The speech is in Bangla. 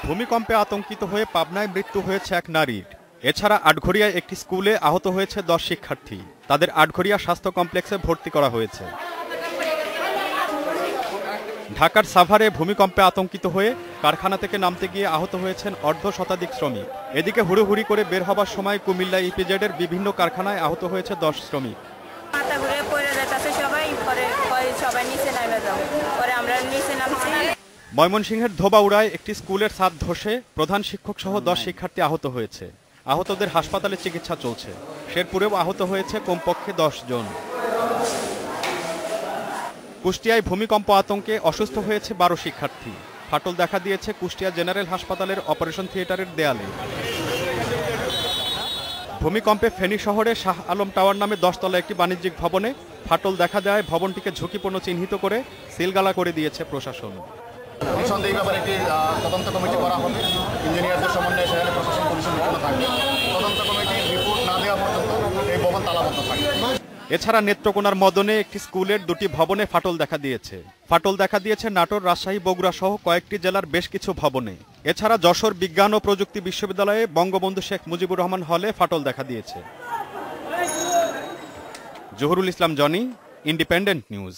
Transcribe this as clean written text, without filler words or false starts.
ভূমিকম্পে আতঙ্কিত হয়ে পাবনায় মৃত্যু হয়েছে এক নারীর। এছাড়া আটঘরিয়ায় একটি স্কুলে আহত হয়েছে 10 শিক্ষার্থী। তাদের আটঘরিয়া স্বাস্থ্য কমপ্লেক্সে ভর্তি করা হয়েছে। ঢাকার সাভারে ভূমিকম্পে আতঙ্কিত হয়ে কারখানা থেকে নামতে গিয়ে আহত হয়েছেন অর্ধশতাধিক শ্রমিক। এদিকে হুড়োহুড়ি করে বের হবার সময় কুমিল্লা ইপিজেডের বিভিন্ন কারখানায় আহত হয়েছে 10 শ্রমিক। ময়মনসিংহের ধোবাউড়ায় একটি স্কুলের ছাদ ধসে প্রধান শিক্ষক সহ 10 শিক্ষার্থী আহত হয়েছে। আহতদের হাসপাতালে চিকিৎসা চলছে। শেরপুরেও আহত হয়েছে কমপক্ষে 10 জন। কুষ্টিয়ায় ভূমিকম্প আতঙ্কে অসুস্থ হয়েছে 12 শিক্ষার্থী। ফাটল দেখা দিয়েছে কুষ্টিয়া জেনারেল হাসপাতালের অপারেশন থিয়েটারের দেয়ালে। ভূমিকম্পে ফেনী শহরে শাহ আলম টাওয়ার নামে 10 তলা একটি বাণিজ্যিক ভবনে ফাটল দেখা দেয় ভবনটিকে ঝুঁকিপূর্ণ চিহ্নিত করে সিলগালা করে দিয়েছে প্রশাসন। নিঃসন্দেহে ব্যাপারে একটি তদন্ত কমিটি করা হবে। ইঞ্জিনিয়ারদের সমন্বয়ে সেখানে প্রশাসন পরিষদ থাকবে। তদন্ত কমিটির রিপোর্ট না দেওয়া পর্যন্ত এই ভবন তালাবদ্ধ থাকবে। এছাড়া নেত্রকোনার মদনে একটি স্কুলের 2টি ভবনে ফাটল দেখা দিয়েছে নাটোর, রাজশাহী, বগুড়া সহ কয়েকটি জেলার বেশ কিছু ভবনে। এছাড়া যশোর বিজ্ঞান ও প্রযুক্তি বিশ্ববিদ্যালয়ে বঙ্গবন্ধু শেখ মুজিবুর রহমান হলে ফাটল দেখা দিয়েছে। Zahurul Islam Johnny, independent news.